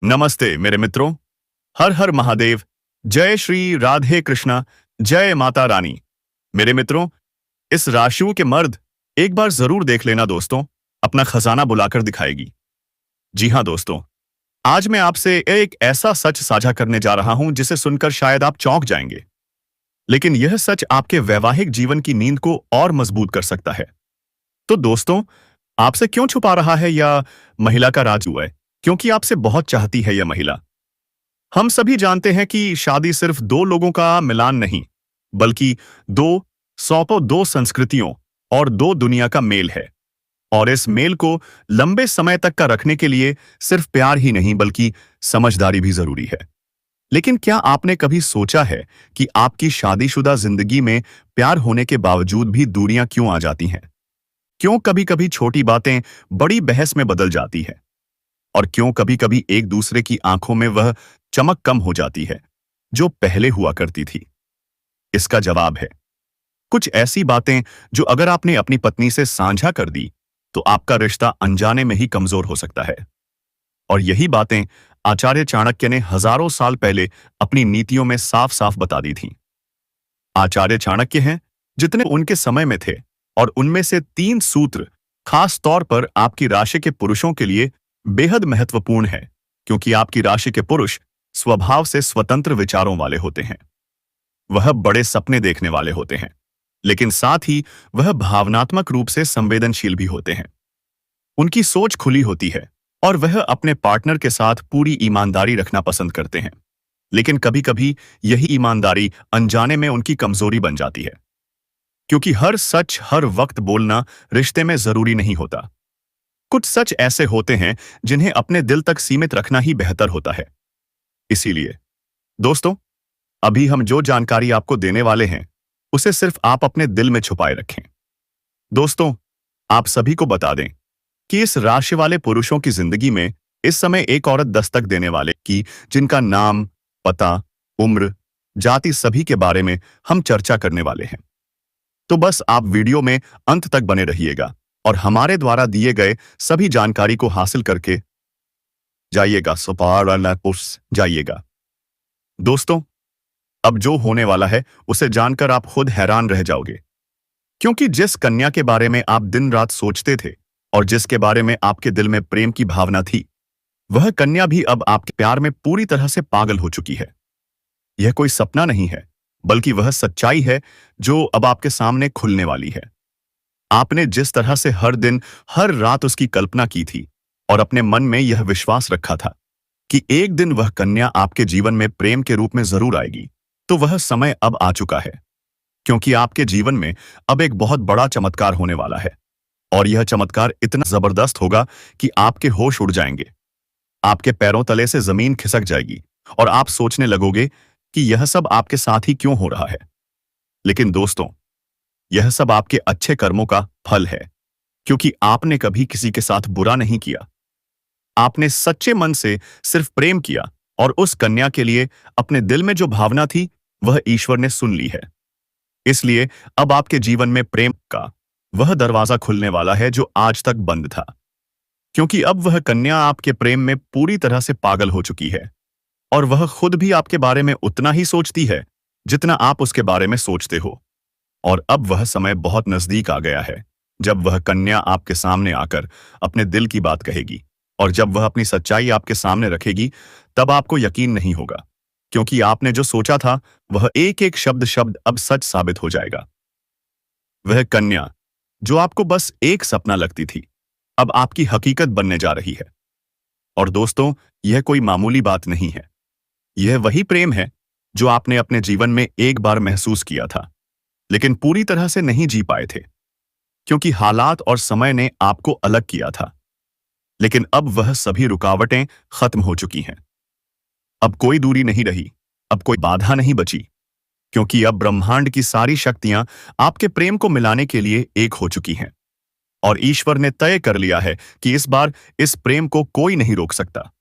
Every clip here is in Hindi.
नमस्ते मेरे मित्रों। हर हर महादेव। जय श्री राधे कृष्णा। जय माता रानी। मेरे मित्रों, इस राशियों के मर्द एक बार जरूर देख लेना दोस्तों, अपना खजाना बुलाकर दिखाएगी। जी हाँ दोस्तों, आज मैं आपसे एक ऐसा सच साझा करने जा रहा हूं जिसे सुनकर शायद आप चौंक जाएंगे, लेकिन यह सच आपके वैवाहिक जीवन की नींद को और मजबूत कर सकता है। तो दोस्तों, आपसे क्यों छुपा रहा है या महिला का राज हुआ है? क्योंकि आपसे बहुत चाहती है यह महिला। हम सभी जानते हैं कि शादी सिर्फ दो लोगों का मिलान नहीं, बल्कि दो संस्कृतियों और दो दुनिया का मेल है। और इस मेल को लंबे समय तक का रखने के लिए सिर्फ प्यार ही नहीं बल्कि समझदारी भी जरूरी है। लेकिन क्या आपने कभी सोचा है कि आपकी शादीशुदा जिंदगी में प्यार होने के बावजूद भी दूरियां क्यों आ जाती हैं? क्यों कभी-कभी छोटी बातें बड़ी बहस में बदल जाती है? और क्यों कभी-कभी एक दूसरे की आंखों में वह चमक कम हो जाती है जो पहले हुआ करती थी? इसका जवाब है कुछ ऐसी बातें जो अगर आपने अपनी पत्नी से साझा कर दी तो आपका रिश्ता अनजाने में ही कमजोर हो सकता है। और यही बातें आचार्य चाणक्य ने हजारों साल पहले अपनी नीतियों में साफ-साफ बता दी थीं। आचार्य चाणक्य हैं जितने उनके समय में थे, और उनमें से 3 सूत्र खास तौर पर आपकी राशि के पुरुषों के लिए बेहद महत्वपूर्ण है, क्योंकि आपकी राशि के पुरुष स्वभाव से स्वतंत्र विचारों वाले होते हैं। वह बड़े सपने देखने वाले होते हैं, लेकिन साथ ही वह भावनात्मक रूप से संवेदनशील भी होते हैं। उनकी सोच खुली होती है और वह अपने पार्टनर के साथ पूरी ईमानदारी रखना पसंद करते हैं। लेकिन कभी-कभी यही ईमानदारी अनजाने में उनकी कमजोरी बन जाती है, क्योंकि हर सच हर वक्त बोलना रिश्ते में जरूरी नहीं होता। कुछ सच ऐसे होते हैं जिन्हें अपने दिल तक सीमित रखना ही बेहतर होता है। इसीलिए दोस्तों, अभी हम जो जानकारी आपको देने वाले हैं उसे सिर्फ आप अपने दिल में छुपाए रखें। दोस्तों, आप सभी को बता दें कि इस राशि वाले पुरुषों की जिंदगी में इस समय एक औरत दस्तक देने वाले की, जिनका नाम, पता, उम्र, जाति सभी के बारे में हम चर्चा करने वाले हैं। तो बस आप वीडियो में अंत तक बने रहिएगा और हमारे द्वारा दिए गए सभी जानकारी को हासिल करके जाइएगा। दोस्तों, अब जो होने वाला है उसे जानकर आप खुद हैरान रह जाओगे, क्योंकि जिस कन्या के बारे में आप दिन रात सोचते थे और जिसके बारे में आपके दिल में प्रेम की भावना थी, वह कन्या भी अब आपके प्यार में पूरी तरह से पागल हो चुकी है। यह कोई सपना नहीं है, बल्कि वह सच्चाई है जो अब आपके सामने खुलने वाली है। आपने जिस तरह से हर दिन हर रात उसकी कल्पना की थी और अपने मन में यह विश्वास रखा था कि एक दिन वह कन्या आपके जीवन में प्रेम के रूप में जरूर आएगी, तो वह समय अब आ चुका है। क्योंकि आपके जीवन में अब एक बहुत बड़ा चमत्कार होने वाला है, और यह चमत्कार इतना जबरदस्त होगा कि आपके होश उड़ जाएंगे, आपके पैरों तले से जमीन खिसक जाएगी और आप सोचने लगोगे कि यह सब आपके साथ ही क्यों हो रहा है। लेकिन दोस्तों, यह सब आपके अच्छे कर्मों का फल है, क्योंकि आपने कभी किसी के साथ बुरा नहीं किया। आपने सच्चे मन से सिर्फ प्रेम किया, और उस कन्या के लिए अपने दिल में जो भावना थी वह ईश्वर ने सुन ली है। इसलिए अब आपके जीवन में प्रेम का वह दरवाजा खुलने वाला है जो आज तक बंद था, क्योंकि अब वह कन्या आपके प्रेम में पूरी तरह से पागल हो चुकी है, और वह खुद भी आपके बारे में उतना ही सोचती है जितना आप उसके बारे में सोचते हो। और अब वह समय बहुत नजदीक आ गया है जब वह कन्या आपके सामने आकर अपने दिल की बात कहेगी, और जब वह अपनी सच्चाई आपके सामने रखेगी तब आपको यकीन नहीं होगा, क्योंकि आपने जो सोचा था वह एक एक शब्द शब्द अब सच साबित हो जाएगा। वह कन्या जो आपको बस एक सपना लगती थी, अब आपकी हकीकत बनने जा रही है। और दोस्तों, यह कोई मामूली बात नहीं है। यह वही प्रेम है जो आपने अपने जीवन में एक बार महसूस किया था, लेकिन पूरी तरह से नहीं जी पाए थे, क्योंकि हालात और समय ने आपको अलग किया था। लेकिन अब वह सभी रुकावटें खत्म हो चुकी हैं। अब कोई दूरी नहीं रही, अब कोई बाधा नहीं बची, क्योंकि अब ब्रह्मांड की सारी शक्तियां आपके प्रेम को मिलाने के लिए एक हो चुकी हैं। और ईश्वर ने तय कर लिया है कि इस बार इस प्रेम को कोई नहीं रोक सकता।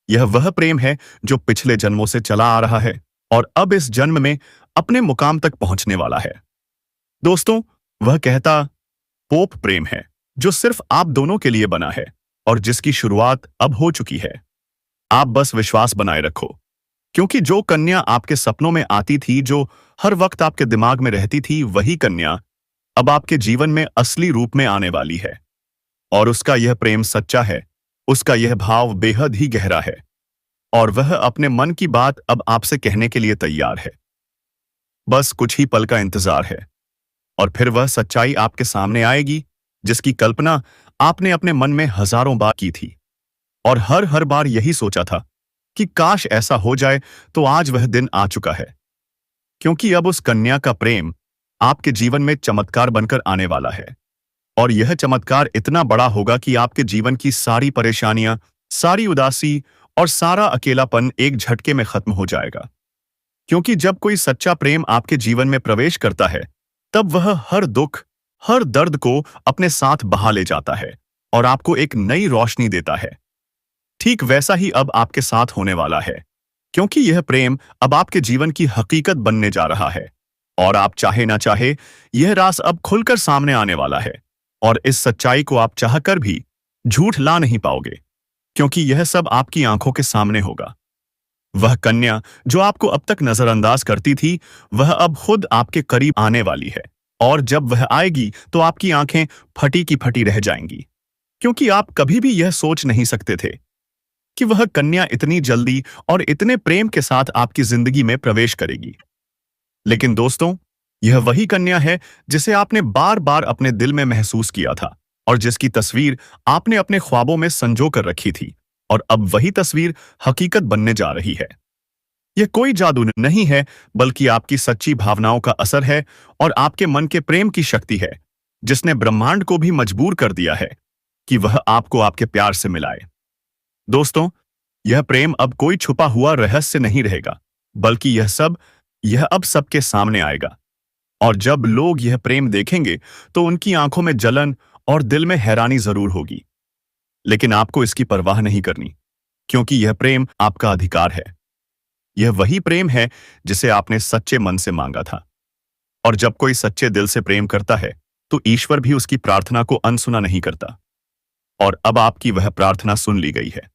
यह वह प्रेम है जो पिछले जन्मों से चला आ रहा है और अब इस जन्म में अपने मुकाम तक पहुंचने वाला है। दोस्तों, वह कहता पोप प्रेम है जो सिर्फ आप दोनों के लिए बना है और जिसकी शुरुआत अब हो चुकी है। आप बस विश्वास बनाए रखो, क्योंकि जो कन्या आपके सपनों में आती थी, जो हर वक्त आपके दिमाग में रहती थी, वही कन्या अब आपके जीवन में असली रूप में आने वाली है। और उसका यह प्रेम सच्चा है, उसका यह भाव बेहद ही गहरा है, और वह अपने मन की बात अब आपसे कहने के लिए तैयार है। बस कुछ ही पल का इंतजार है, और फिर वह सच्चाई आपके सामने आएगी, जिसकी कल्पना आपने अपने मन में हजारों बार की थी, और हर हर बार यही सोचा था कि काश ऐसा हो जाए। तो आज वह दिन आ चुका है, क्योंकि अब उस कन्या का प्रेम आपके जीवन में चमत्कार बनकर आने वाला है। और यह चमत्कार इतना बड़ा होगा कि आपके जीवन की सारी परेशानियां, सारी उदासी और सारा अकेलापन एक झटके में खत्म हो जाएगा। क्योंकि जब कोई सच्चा प्रेम आपके जीवन में प्रवेश करता है, तब वह हर दुख, हर दर्द को अपने साथ बहा ले जाता है और आपको एक नई रोशनी देता है। ठीक वैसा ही अब आपके साथ होने वाला है, क्योंकि यह प्रेम अब आपके जीवन की हकीकत बनने जा रहा है, और आप चाहे ना चाहे, यह राज अब खुलकर सामने आने वाला है। और इस सच्चाई को आप चाहकर भी झूठ ला नहीं पाओगे, क्योंकि यह सब आपकी आंखों के सामने होगा। वह कन्या जो आपको अब तक नजरअंदाज करती थी, वह अब खुद आपके करीब आने वाली है। और जब वह आएगी तो आपकी आंखें फटी की फटी रह जाएंगी, क्योंकि आप कभी भी यह सोच नहीं सकते थे कि वह कन्या इतनी जल्दी और इतने प्रेम के साथ आपकी जिंदगी में प्रवेश करेगी। लेकिन दोस्तों, यह वही कन्या है जिसे आपने बार बार अपने दिल में महसूस किया था, और जिसकी तस्वीर आपने अपने ख्वाबों में संजो कर रखी थी, और अब वही तस्वीर हकीकत बनने जा रही है। यह कोई जादू नहीं है, बल्कि आपकी सच्ची भावनाओं का असर है, और आपके मन के प्रेम की शक्ति है, जिसने ब्रह्मांड को भी मजबूर कर दिया है कि वह आपको आपके प्यार से मिलाए। दोस्तों, यह प्रेम अब कोई छुपा हुआ रहस्य नहीं रहेगा, बल्कि यह अब सबके सामने आएगा। और जब लोग यह प्रेम देखेंगे, तो उनकी आंखों में जलन और दिल में हैरानी जरूर होगी। लेकिन आपको इसकी परवाह नहीं करनी, क्योंकि यह प्रेम आपका अधिकार है। यह वही प्रेम है जिसे आपने सच्चे मन से मांगा था। और जब कोई सच्चे दिल से प्रेम करता है, तो ईश्वर भी उसकी प्रार्थना को अनसुना नहीं करता। और अब आपकी वह प्रार्थना सुन ली गई है।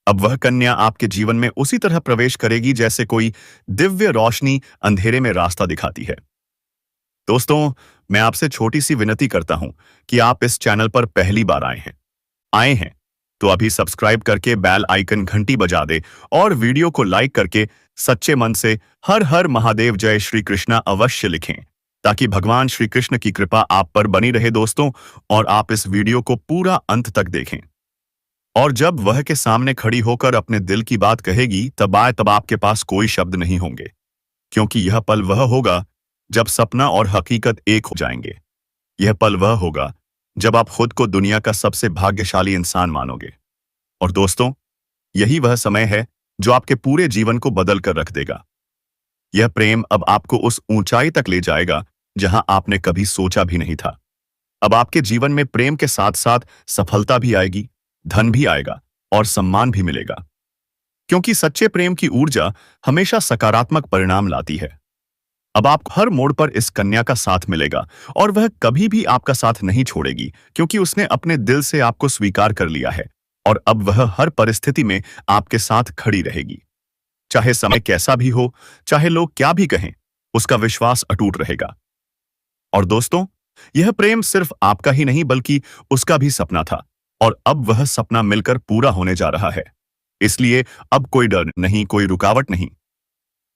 अब वह कन्या आपके जीवन में उसी तरह प्रवेश करेगी जैसे कोई दिव्य रोशनी अंधेरे में रास्ता दिखाती है। दोस्तों, मैं आपसे छोटी सी विनती करता हूं कि आप इस चैनल पर पहली बार आए हैं तो अभी सब्सक्राइब करके बेल आइकन घंटी बजा दे, और वीडियो को लाइक करके सच्चे मन से हर हर महादेव जय श्री कृष्णा अवश्य लिखें, ताकि भगवान श्री कृष्ण की कृपा आप पर बनी रहे दोस्तों। और आप इस वीडियो को पूरा अंत तक देखें, और जब वह के सामने खड़ी होकर अपने दिल की बात कहेगी, तब आपके पास कोई शब्द नहीं होंगे, क्योंकि यह पल वह होगा जब सपना और हकीकत एक हो जाएंगे। यह पल वह होगा जब आप खुद को दुनिया का सबसे भाग्यशाली इंसान मानोगे। और दोस्तों, यही वह समय है जो आपके पूरे जीवन को बदल कर रख देगा। यह प्रेम अब आपको उस ऊंचाई तक ले जाएगा जहां आपने कभी सोचा भी नहीं था। अब आपके जीवन में प्रेम के साथ साथ सफलता भी आएगी, धन भी आएगा, और सम्मान भी मिलेगा, क्योंकि सच्चे प्रेम की ऊर्जा हमेशा सकारात्मक परिणाम लाती है। अब आपको हर मोड़ पर इस कन्या का साथ मिलेगा, और वह कभी भी आपका साथ नहीं छोड़ेगी, क्योंकि उसने अपने दिल से आपको स्वीकार कर लिया है। और अब वह हर परिस्थिति में आपके साथ खड़ी रहेगी, चाहे समय कैसा भी हो, चाहे लोग क्या भी कहें, उसका विश्वास अटूट रहेगा। और दोस्तों, यह प्रेम सिर्फ आपका ही नहीं, बल्कि उसका भी सपना था, और अब वह सपना मिलकर पूरा होने जा रहा है। इसलिए अब कोई डर नहीं, कोई रुकावट नहीं।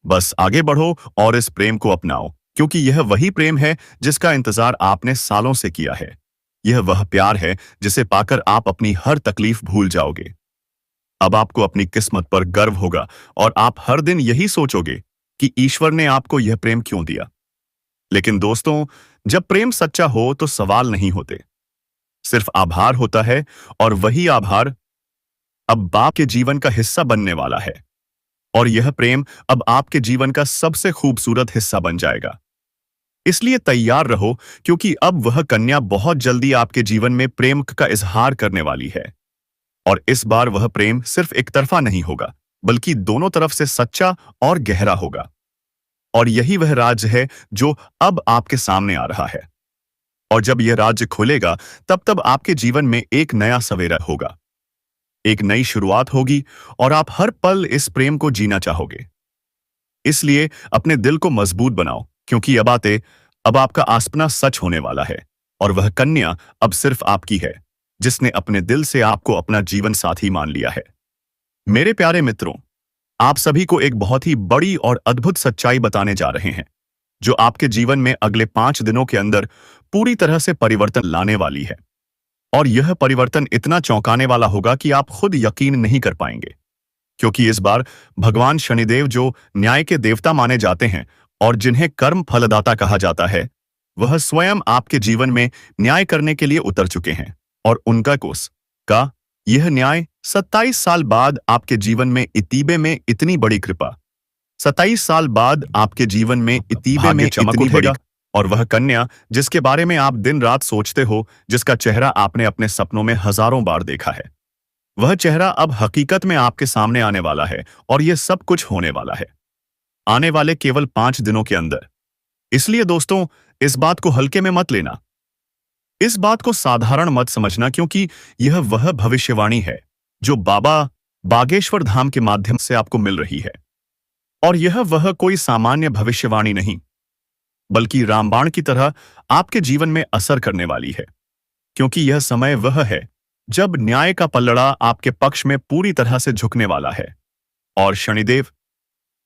बस आगे बढ़ो और इस प्रेम को अपनाओ, क्योंकि यह वही प्रेम है जिसका इंतजार आपने सालों से किया है। यह वह प्यार है जिसे पाकर आप अपनी हर तकलीफ भूल जाओगे। अब आपको अपनी किस्मत पर गर्व होगा, और आप हर दिन यही सोचोगे कि ईश्वर ने आपको यह प्रेम क्यों दिया। लेकिन दोस्तों, जब प्रेम सच्चा हो तो सवाल नहीं होते, सिर्फ आभार होता है। और वही आभार अब बाप के जीवन का हिस्सा बनने वाला है, और यह प्रेम अब आपके जीवन का सबसे खूबसूरत हिस्सा बन जाएगा। इसलिए तैयार रहो, क्योंकि अब वह कन्या बहुत जल्दी आपके जीवन में प्रेम का इजहार करने वाली है। और इस बार वह प्रेम सिर्फ एक तरफा नहीं होगा, बल्कि दोनों तरफ से सच्चा और गहरा होगा। और यही वह राज्य है जो अब आपके सामने आ रहा है। और जब यह राज्य खुलेगा, तब आपके जीवन में एक नया सवेरा होगा। एक नई शुरुआत होगी और आप हर पल इस प्रेम को जीना चाहोगे। इसलिए अपने दिल को मजबूत बनाओ, क्योंकि अब आपका आसपना सच होने वाला है और वह कन्या अब सिर्फ आपकी है, जिसने अपने दिल से आपको अपना जीवन साथी मान लिया है। मेरे प्यारे मित्रों, आप सभी को एक बहुत ही बड़ी और अद्भुत सच्चाई बताने जा रहे हैं, जो आपके जीवन में अगले 5 दिनों के अंदर पूरी तरह से परिवर्तन लाने वाली है। और यह परिवर्तन इतना चौंकाने वाला होगा कि आप खुद यकीन नहीं कर पाएंगे, क्योंकि इस बार भगवान शनिदेव, जो न्याय के देवता माने जाते हैं और जिन्हें कर्म फलदाता कहा जाता है, वह स्वयं आपके जीवन में न्याय करने के लिए उतर चुके हैं। और उनका कोस का यह न्याय 27 साल बाद आपके जीवन में इतीबे में इतनी बड़ी कृपा, 27 साल बाद आपके जीवन में इतीबे में चमक उठेगा। और वह कन्या जिसके बारे में आप दिन रात सोचते हो, जिसका चेहरा आपने अपने सपनों में हजारों बार देखा है, वह चेहरा अब हकीकत में आपके सामने आने वाला है। और यह सब कुछ होने वाला है आने वाले केवल 5 दिनों के अंदर। इसलिए दोस्तों, इस बात को हल्के में मत लेना, इस बात को साधारण मत समझना, क्योंकि यह वह भविष्यवाणी है जो बाबा बागेश्वर धाम के माध्यम से आपको मिल रही है। और यह वह कोई सामान्य भविष्यवाणी नहीं, बल्कि रामबाण की तरह आपके जीवन में असर करने वाली है, क्योंकि यह समय वह है जब न्याय का पल्लड़ा आपके पक्ष में पूरी तरह से झुकने वाला है। और शनिदेव,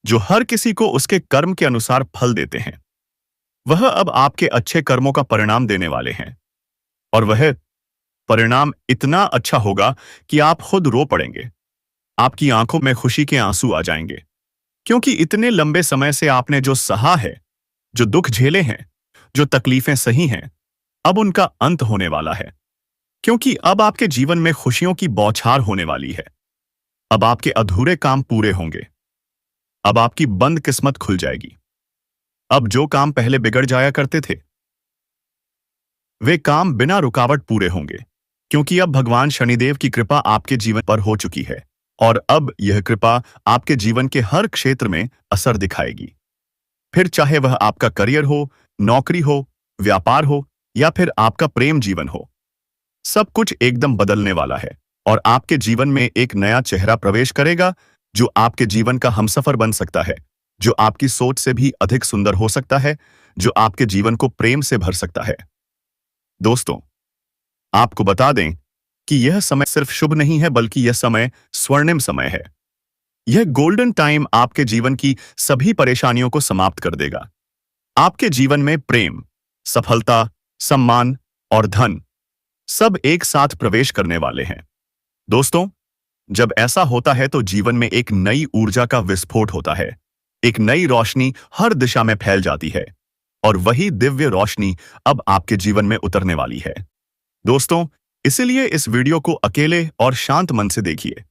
जो हर किसी को उसके कर्म के अनुसार फल देते हैं, वह अब आपके अच्छे कर्मों का परिणाम देने वाले हैं। और वह परिणाम इतना अच्छा होगा कि आप खुद रो पड़ेंगे, आपकी आंखों में खुशी के आंसू आ जाएंगे, क्योंकि इतने लंबे समय से आपने जो सहा है, जो दुख झेले हैं, जो तकलीफें सही हैं, अब उनका अंत होने वाला है। क्योंकि अब आपके जीवन में खुशियों की बौछार होने वाली है। अब आपके अधूरे काम पूरे होंगे, अब आपकी बंद किस्मत खुल जाएगी। अब जो काम पहले बिगड़ जाया करते थे, वे काम बिना रुकावट पूरे होंगे, क्योंकि अब भगवान शनिदेव की कृपा आपके जीवन पर हो चुकी है। और अब यह कृपा आपके जीवन के हर क्षेत्र में असर दिखाएगी। फिर चाहे वह आपका करियर हो, नौकरी हो, व्यापार हो, या फिर आपका प्रेम जीवन हो, सब कुछ एकदम बदलने वाला है। और आपके जीवन में एक नया चेहरा प्रवेश करेगा, जो आपके जीवन का हमसफर बन सकता है, जो आपकी सोच से भी अधिक सुंदर हो सकता है, जो आपके जीवन को प्रेम से भर सकता है। दोस्तों, आपको बता दें कि यह समय सिर्फ शुभ नहीं है, बल्कि यह समय स्वर्णिम समय है। यह गोल्डन टाइम आपके जीवन की सभी परेशानियों को समाप्त कर देगा। आपके जीवन में प्रेम, सफलता, सम्मान और धन सब एक साथ प्रवेश करने वाले हैं। दोस्तों, जब ऐसा होता है तो जीवन में एक नई ऊर्जा का विस्फोट होता है, एक नई रोशनी हर दिशा में फैल जाती है, और वही दिव्य रोशनी अब आपके जीवन में उतरने वाली है। दोस्तों, इसीलिए इस वीडियो को अकेले और शांत मन से देखिए,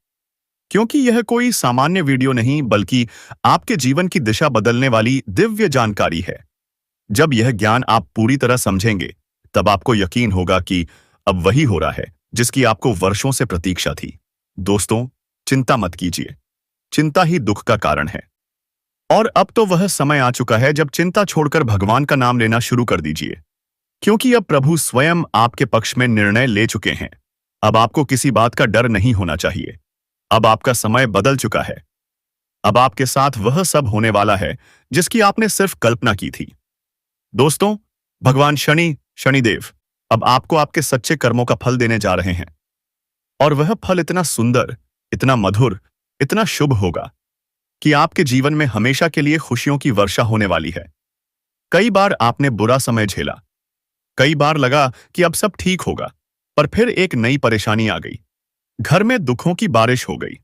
क्योंकि यह कोई सामान्य वीडियो नहीं, बल्कि आपके जीवन की दिशा बदलने वाली दिव्य जानकारी है। जब यह ज्ञान आप पूरी तरह समझेंगे, तब आपको यकीन होगा कि अब वही हो रहा है जिसकी आपको वर्षों से प्रतीक्षा थी। दोस्तों, चिंता मत कीजिए, चिंता ही दुख का कारण है। और अब तो वह समय आ चुका है जब चिंता छोड़कर भगवान का नाम लेना शुरू कर दीजिए, क्योंकि अब प्रभु स्वयं आपके पक्ष में निर्णय ले चुके हैं। अब आपको किसी बात का डर नहीं होना चाहिए। अब आपका समय बदल चुका है। अब आपके साथ वह सब होने वाला है जिसकी आपने सिर्फ कल्पना की थी। दोस्तों, भगवान शनिदेव अब आपको आपके सच्चे कर्मों का फल देने जा रहे हैं। और वह फल इतना सुंदर, इतना मधुर, इतना शुभ होगा कि आपके जीवन में हमेशा के लिए खुशियों की वर्षा होने वाली है। कई बार आपने बुरा समय झेला, कई बार लगा कि अब सब ठीक होगा, पर फिर एक नई परेशानी आ गई, घर में दुखों की बारिश हो गई।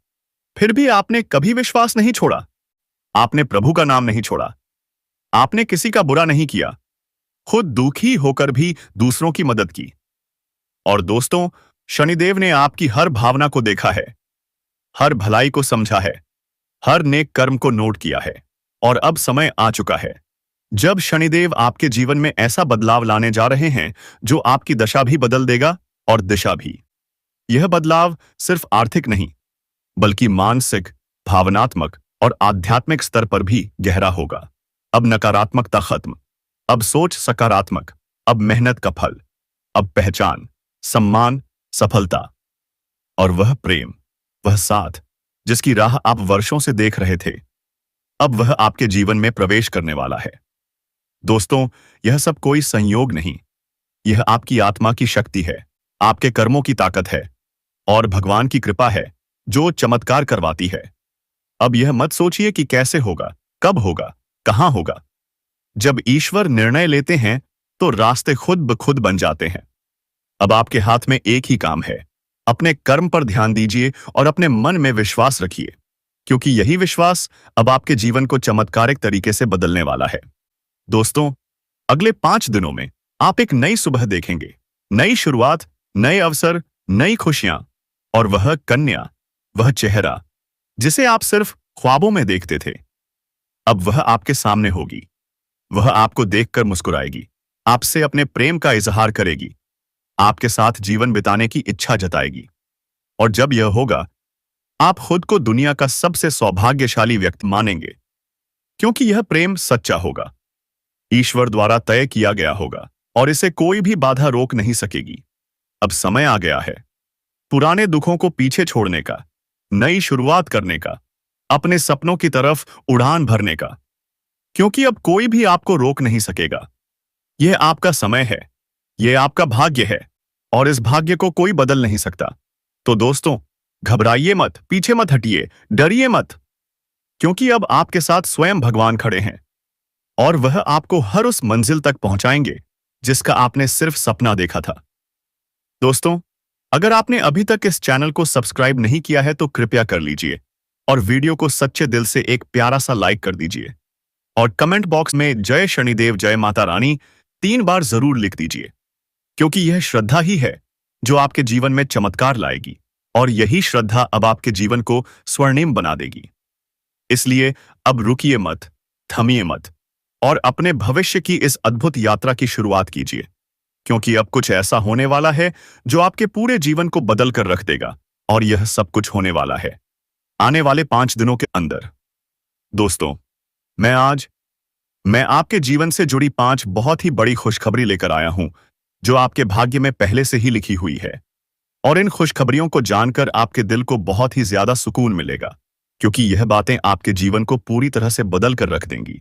फिर भी आपने कभी विश्वास नहीं छोड़ा, आपने प्रभु का नाम नहीं छोड़ा, आपने किसी का बुरा नहीं किया, खुद दुखी होकर भी दूसरों की मदद की। और दोस्तों, शनिदेव ने आपकी हर भावना को देखा है, हर भलाई को समझा है, हर नेक कर्म को नोट किया है। और अब समय आ चुका है जब शनिदेव आपके जीवन में ऐसा बदलाव लाने जा रहे हैं जो आपकी दशा भी बदल देगा और दिशा भी। यह बदलाव सिर्फ आर्थिक नहीं, बल्कि मानसिक, भावनात्मक और आध्यात्मिक स्तर पर भी गहरा होगा। अब नकारात्मकता खत्म, अब सोच सकारात्मक, अब मेहनत का फल, अब पहचान, सम्मान, सफलता और वह प्रेम वह साथ जिसकी राह आप वर्षों से देख रहे थे, अब वह आपके जीवन में प्रवेश करने वाला है। दोस्तों, यह सब कोई संयोग नहीं, यह आपकी आत्मा की शक्ति है, आपके कर्मों की ताकत है और भगवान की कृपा है जो चमत्कार करवाती है। अब यह मत सोचिए कि कैसे होगा, कब होगा, कहां होगा। जब ईश्वर निर्णय लेते हैं तो रास्ते खुद ब खुद बन जाते हैं। अब आपके हाथ में एक ही काम है, अपने कर्म पर ध्यान दीजिए और अपने मन में विश्वास रखिए, क्योंकि यही विश्वास अब आपके जीवन को चमत्कारिक तरीके से बदलने वाला है। दोस्तों, अगले 5 दिनों में आप एक नई सुबह देखेंगे, नई शुरुआत, नए अवसर, नई खुशियां और वह कन्या, वह चेहरा जिसे आप सिर्फ ख्वाबों में देखते थे, अब वह आपके सामने होगी। वह आपको देखकर मुस्कुराएगी, आपसे अपने प्रेम का इजहार करेगी, आपके साथ जीवन बिताने की इच्छा जताएगी। और जब यह होगा, आप खुद को दुनिया का सबसे सौभाग्यशाली व्यक्ति मानेंगे, क्योंकि यह प्रेम सच्चा होगा, ईश्वर द्वारा तय किया गया होगा और इसे कोई भी बाधा रोक नहीं सकेगी। अब समय आ गया है पुराने दुखों को पीछे छोड़ने का, नई शुरुआत करने का, अपने सपनों की तरफ उड़ान भरने का, क्योंकि अब कोई भी आपको रोक नहीं सकेगा। यह आपका समय है, यह आपका भाग्य है और इस भाग्य को कोई बदल नहीं सकता। तो दोस्तों, घबराइए मत, पीछे मत हटिए, डरिए मत, क्योंकि अब आपके साथ स्वयं भगवान खड़े हैं और वह आपको हर उस मंजिल तक पहुंचाएंगे जिसका आपने सिर्फ सपना देखा था। दोस्तों, अगर आपने अभी तक इस चैनल को सब्सक्राइब नहीं किया है तो कृपया कर लीजिए और वीडियो को सच्चे दिल से एक प्यारा सा लाइक कर दीजिए और कमेंट बॉक्स में जय शनिदेव जय माता रानी 3 बार जरूर लिख दीजिए, क्योंकि यह श्रद्धा ही है जो आपके जीवन में चमत्कार लाएगी और यही श्रद्धा अब आपके जीवन को स्वर्णिम बना देगी। इसलिए अब रुकिए मत, थमिए मत और अपने भविष्य की इस अद्भुत यात्रा की शुरुआत कीजिए, क्योंकि अब कुछ ऐसा होने वाला है जो आपके पूरे जीवन को बदल कर रख देगा और यह सब कुछ होने वाला है आने वाले 5 दिनों के अंदर। दोस्तों, मैं आपके जीवन से जुड़ी 5 बहुत ही बड़ी खुशखबरी लेकर आया हूं जो आपके भाग्य में पहले से ही लिखी हुई है और इन खुशखबरियों को जानकर आपके दिल को बहुत ही ज्यादा सुकून मिलेगा, क्योंकि यह बातें आपके जीवन को पूरी तरह से बदल कर रख देंगी।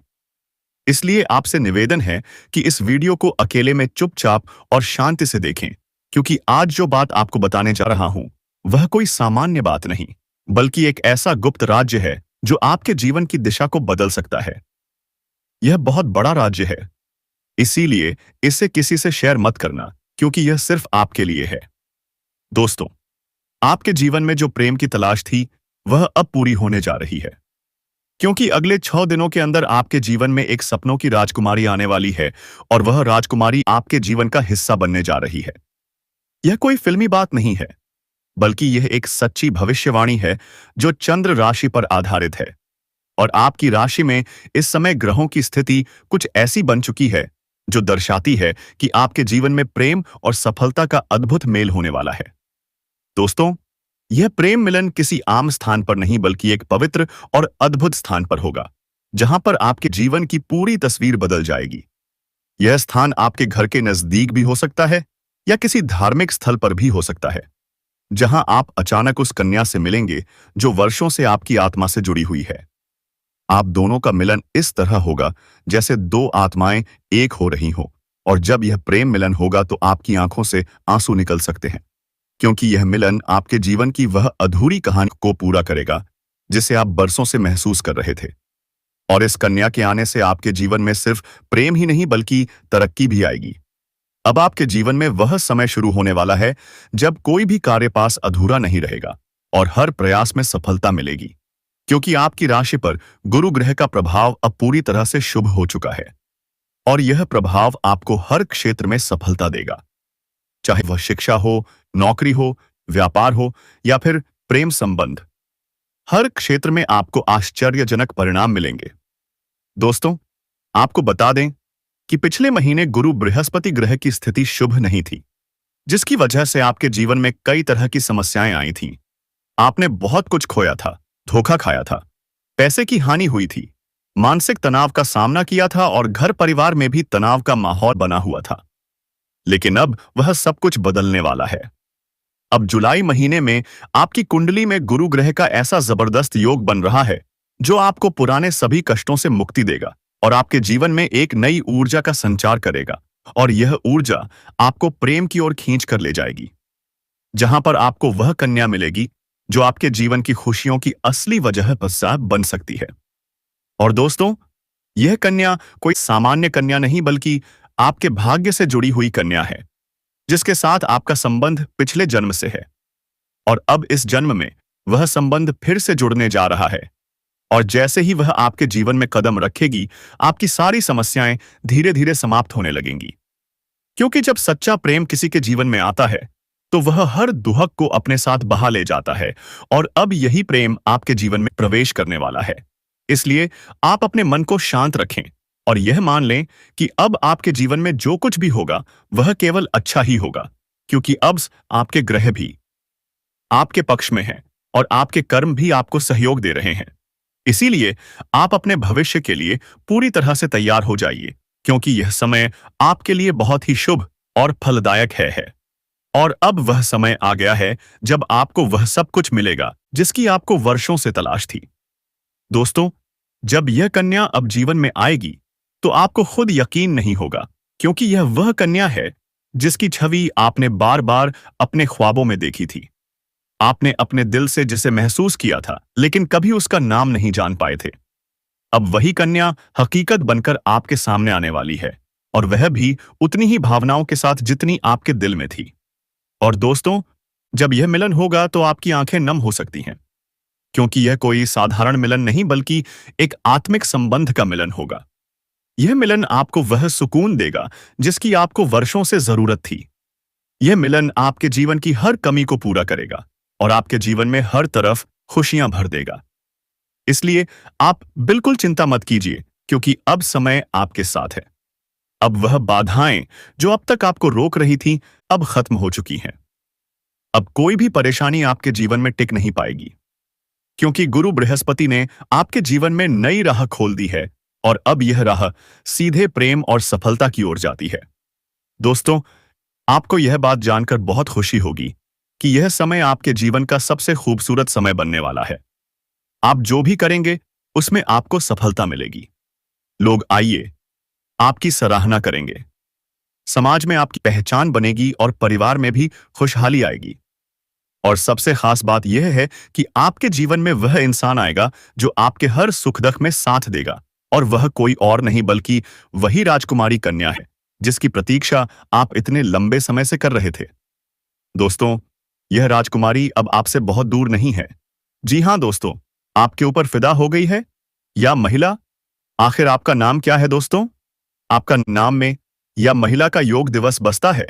इसलिए आपसे निवेदन है कि इस वीडियो को अकेले में चुपचाप और शांति से देखें, क्योंकि आज जो बात आपको बताने जा रहा हूं वह कोई सामान्य बात नहीं, बल्कि एक ऐसा गुप्त राज्य है जो आपके जीवन की दिशा को बदल सकता है। यह बहुत बड़ा राज्य है, इसीलिए इसे किसी से शेयर मत करना, क्योंकि यह सिर्फ आपके लिए है। दोस्तों, आपके जीवन में जो प्रेम की तलाश थी वह अब पूरी होने जा रही है, क्योंकि अगले 6 दिनों के अंदर आपके जीवन में एक सपनों की राजकुमारी आने वाली है और वह राजकुमारी आपके जीवन का हिस्सा बनने जा रही है। यह कोई फिल्मी बात नहीं है, बल्कि यह एक सच्ची भविष्यवाणी है जो चंद्र राशि पर आधारित है और आपकी राशि में इस समय ग्रहों की स्थिति कुछ ऐसी बन चुकी है जो दर्शाती है कि आपके जीवन में प्रेम और सफलता का अद्भुत मेल होने वाला है। दोस्तों, यह प्रेम मिलन किसी आम स्थान पर नहीं बल्कि एक पवित्र और अद्भुत स्थान पर होगा, जहां पर आपके जीवन की पूरी तस्वीर बदल जाएगी। यह स्थान आपके घर के नजदीक भी हो सकता है या किसी धार्मिक स्थल पर भी हो सकता है, जहां आप अचानक उस कन्या से मिलेंगे जो वर्षों से आपकी आत्मा से जुड़ी हुई है। आप दोनों का मिलन इस तरह होगा जैसे 2 आत्माएं एक हो रही हों, और जब यह प्रेम मिलन होगा तो आपकी आंखों से आंसू निकल सकते हैं, क्योंकि यह मिलन आपके जीवन की वह अधूरी कहानी को पूरा करेगा जिसे आप बरसों से महसूस कर रहे थे। और इस कन्या के आने से आपके जीवन में सिर्फ प्रेम ही नहीं बल्कि तरक्की भी आएगी। अब आपके जीवन में वह समय शुरू होने वाला है जब कोई भी कार्य पास अधूरा नहीं रहेगा और हर प्रयास में सफलता मिलेगी, क्योंकि आपकी राशि पर गुरु ग्रह का प्रभाव अब पूरी तरह से शुभ हो चुका है और यह प्रभाव आपको हर क्षेत्र में सफलता देगा, चाहे वह शिक्षा हो, नौकरी हो, व्यापार हो या फिर प्रेम संबंध। हर क्षेत्र में आपको आश्चर्यजनक परिणाम मिलेंगे। दोस्तों, आपको बता दें कि पिछले महीने गुरु बृहस्पति ग्रह की स्थिति शुभ नहीं थी, जिसकी वजह से आपके जीवन में कई तरह की समस्याएं आई थीं। आपने बहुत कुछ खोया था, धोखा खाया था, पैसे की हानि हुई थी, मानसिक तनाव का सामना किया था और घर परिवार में भी तनाव का माहौल बना हुआ था। लेकिन अब वह सब कुछ बदलने वाला है। अब जुलाई महीने में आपकी कुंडली में गुरु ग्रह का ऐसा जबरदस्त योग बन रहा है जो आपको पुराने सभी कष्टों से मुक्ति देगा और आपके जीवन में एक नई ऊर्जा का संचार करेगा। और यह ऊर्जा आपको प्रेम की ओर खींच कर ले जाएगी, जहां पर आपको वह कन्या मिलेगी जो आपके जीवन की खुशियों की असली वजह बन सकती है। और दोस्तों, यह कन्या कोई सामान्य कन्या नहीं बल्कि आपके भाग्य से जुड़ी हुई कन्या है, जिसके साथ आपका संबंध पिछले जन्म से है और अब इस जन्म में वह संबंध फिर से जुड़ने जा रहा है। और जैसे ही वह आपके जीवन में कदम रखेगी, आपकी सारी समस्याएं धीरे धीरे समाप्त होने लगेंगी। क्योंकि जब सच्चा प्रेम किसी के जीवन में आता है तो वह हर दुहक को अपने साथ बहा ले जाता है और अब यही प्रेम आपके जीवन में प्रवेश करने वाला है। इसलिए आप अपने मन को शांत रखें और यह मान लें कि अब आपके जीवन में जो कुछ भी होगा वह केवल अच्छा ही होगा, क्योंकि अब आपके ग्रह भी आपके पक्ष में हैं और आपके कर्म भी आपको सहयोग दे रहे हैं। इसीलिए आप अपने भविष्य के लिए पूरी तरह से तैयार हो जाइए, क्योंकि यह समय आपके लिए बहुत ही शुभ और फलदायक है। और अब वह समय आ गया है जब आपको वह सब कुछ मिलेगा जिसकी आपको वर्षों से तलाश थी। दोस्तों, जब यह कन्या अब जीवन में आएगी तो आपको खुद यकीन नहीं होगा, क्योंकि यह वह कन्या है जिसकी छवि आपने बार बार अपने ख्वाबों में देखी थी। आपने अपने दिल से जिसे महसूस किया था, लेकिन कभी उसका नाम नहीं जान पाए थे। अब वही कन्या हकीकत बनकर आपके सामने आने वाली है, और वह भी उतनी ही भावनाओं के साथ जितनी आपके दिल में थी। और दोस्तों, जब यह मिलन होगा तो आपकी आंखें नम हो सकती हैं, क्योंकि यह कोई साधारण मिलन नहीं बल्कि एक आत्मिक संबंध का मिलन होगा। यह मिलन आपको वह सुकून देगा जिसकी आपको वर्षों से जरूरत थी। यह मिलन आपके जीवन की हर कमी को पूरा करेगा और आपके जीवन में हर तरफ खुशियां भर देगा। इसलिए आप बिल्कुल चिंता मत कीजिए, क्योंकि अब समय आपके साथ है। अब वह बाधाएं जो अब तक आपको रोक रही थी, अब खत्म हो चुकी हैं। अब कोई भी परेशानी आपके जीवन में टिक नहीं पाएगी, क्योंकि गुरु बृहस्पति ने आपके जीवन में नई राह खोल दी है और अब यह राह सीधे प्रेम और सफलता की ओर जाती है। दोस्तों, आपको यह बात जानकर बहुत खुशी होगी कि यह समय आपके जीवन का सबसे खूबसूरत समय बनने वाला है। आप जो भी करेंगे उसमें आपको सफलता मिलेगी। लोग आइए आपकी सराहना करेंगे, समाज में आपकी पहचान बनेगी और परिवार में भी खुशहाली आएगी। और सबसे खास बात यह है कि आपके जीवन में वह इंसान आएगा जो आपके हर सुख दुख में साथ देगा, और वह कोई और नहीं बल्कि वही राजकुमारी कन्या है जिसकी प्रतीक्षा आप इतने लंबे समय से कर रहे थे। दोस्तों, यह राजकुमारी अब आपसे बहुत दूर नहीं है। जी हां दोस्तों, आपके ऊपर फिदा हो गई है। या महिला, आखिर आपका नाम क्या है दोस्तों? आपका नाम में या महिला का योग दिवस बसता है।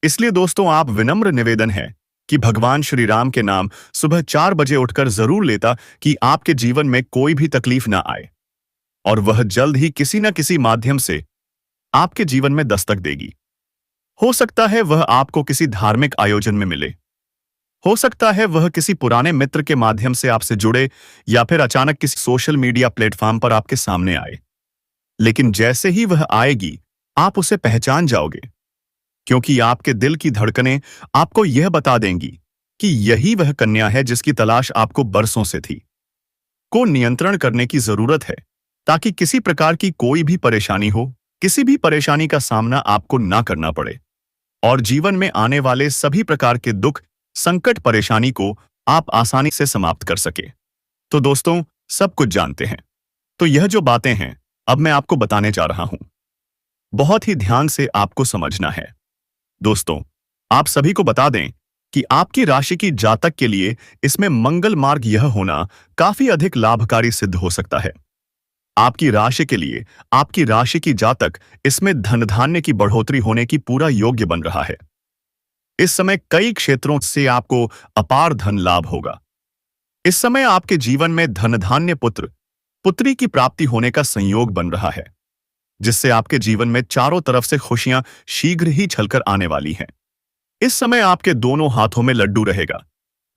इसलिए दोस्तों, आप विनम्र निवेदन है कि भगवान श्री राम के नाम सुबह 4 बजे उठकर जरूर लेता कि आपके जीवन में कोई भी तकलीफ ना आए, और वह जल्द ही किसी न किसी माध्यम से आपके जीवन में दस्तक देगी। हो सकता है वह आपको किसी धार्मिक आयोजन में मिले, हो सकता है वह किसी पुराने मित्र के माध्यम से आपसे जुड़े, या फिर अचानक किसी सोशल मीडिया प्लेटफॉर्म पर आपके सामने आए। लेकिन जैसे ही वह आएगी, आप उसे पहचान जाओगे, क्योंकि आपके दिल की धड़कनें आपको यह बता देंगी कि यही वह कन्या है जिसकी तलाश आपको बरसों से थी। को नियंत्रण करने की जरूरत है ताकि किसी प्रकार की कोई भी परेशानी हो, किसी भी परेशानी का सामना आपको ना करना पड़े, और जीवन में आने वाले सभी प्रकार के दुख, संकट, परेशानी को आप आसानी से समाप्त कर सके। तो दोस्तों, सब कुछ जानते हैं, तो यह जो बातें हैं अब मैं आपको बताने जा रहा हूं, बहुत ही ध्यान से आपको समझना है। दोस्तों, आप सभी को बता दें कि आपकी राशि की जातक के लिए इसमें मंगल मार्ग यह होना काफी अधिक लाभकारी सिद्ध हो सकता है। आपकी राशि के लिए आपकी राशि की जातक इसमें धन धान्य की बढ़ोतरी होने की पूरा योग्य बन रहा है। इस समय कई क्षेत्रों से आपको अपार धन लाभ होगा। इस समय आपके जीवन में धन धान्य, पुत्र पुत्री की प्राप्ति होने का संयोग बन रहा है, जिससे आपके जीवन में चारों तरफ से खुशियां शीघ्र ही छलकर आने वाली हैं। इस समय आपके दोनों हाथों में लड्डू रहेगा।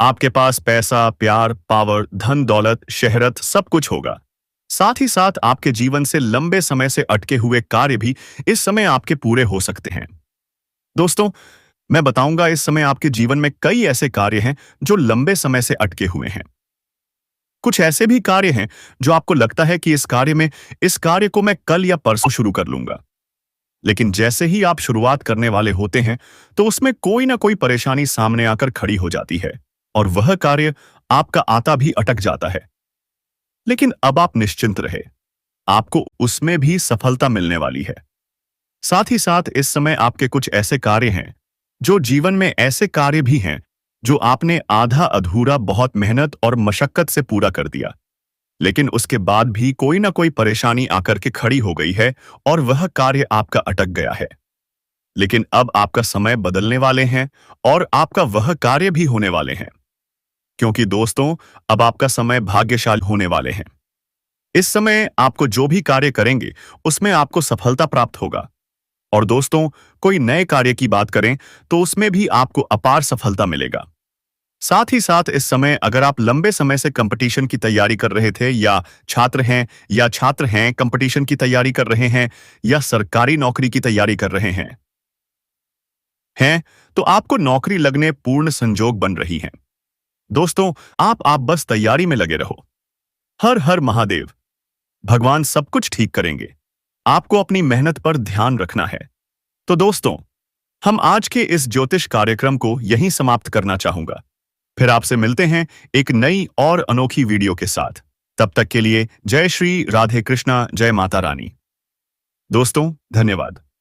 आपके पास पैसा, प्यार, पावर, धन दौलत, शहरत सब कुछ होगा। साथ ही साथ आपके जीवन से लंबे समय से अटके हुए कार्य भी इस समय आपके पूरे हो सकते हैं। दोस्तों, मैं बताऊंगा इस समय आपके जीवन में कई ऐसे कार्य हैं जो लंबे समय से अटके हुए हैं। कुछ ऐसे भी कार्य हैं जो आपको लगता है कि इस कार्य को मैं कल या परसों शुरू कर लूंगा। लेकिन जैसे ही आप शुरुआत करने वाले होते हैं, तो उसमें कोई ना कोई परेशानी सामने आकर खड़ी हो जाती है और वह कार्य आपका आता भी अटक जाता है। लेकिन अब आप निश्चिंत रहे, आपको उसमें भी सफलता मिलने वाली है। साथ ही साथ इस समय आपके कुछ ऐसे कार्य हैं, जो जीवन में ऐसे कार्य भी हैं, जो आपने आधा अधूरा बहुत मेहनत और मशक्कत से पूरा कर दिया। लेकिन उसके बाद भी कोई ना कोई परेशानी आकर के खड़ी हो गई है और वह कार्य आपका अटक गया है। लेकिन अब आपका समय बदलने वाले हैं और आपका वह कार्य भी होने वाले हैं। क्योंकि दोस्तों, अब आपका समय भाग्यशाली होने वाले हैं। इस समय आपको जो भी कार्य करेंगे, उसमें आपको सफलता प्राप्त होगा। और दोस्तों, कोई नए कार्य की बात करें तो उसमें भी आपको अपार सफलता मिलेगा। साथ ही साथ इस समय अगर आप लंबे समय से कंपटीशन की तैयारी कर रहे थे या छात्र हैं कंपटीशन की तैयारी कर रहे हैं या सरकारी नौकरी की तैयारी कर रहे हैं तो आपको नौकरी लगने पूर्ण संजोग बन रही हैं। दोस्तों, आप बस तैयारी में लगे रहो। हर हर महादेव। भगवान सब कुछ ठीक करेंगे। आपको अपनी मेहनत पर ध्यान रखना है। तो दोस्तों, हम आज के इस ज्योतिष कार्यक्रम को यहीं समाप्त करना चाहूंगा। फिर आपसे मिलते हैं एक नई और अनोखी वीडियो के साथ। तब तक के लिए जय श्री राधे कृष्णा, जय माता रानी। दोस्तों, धन्यवाद।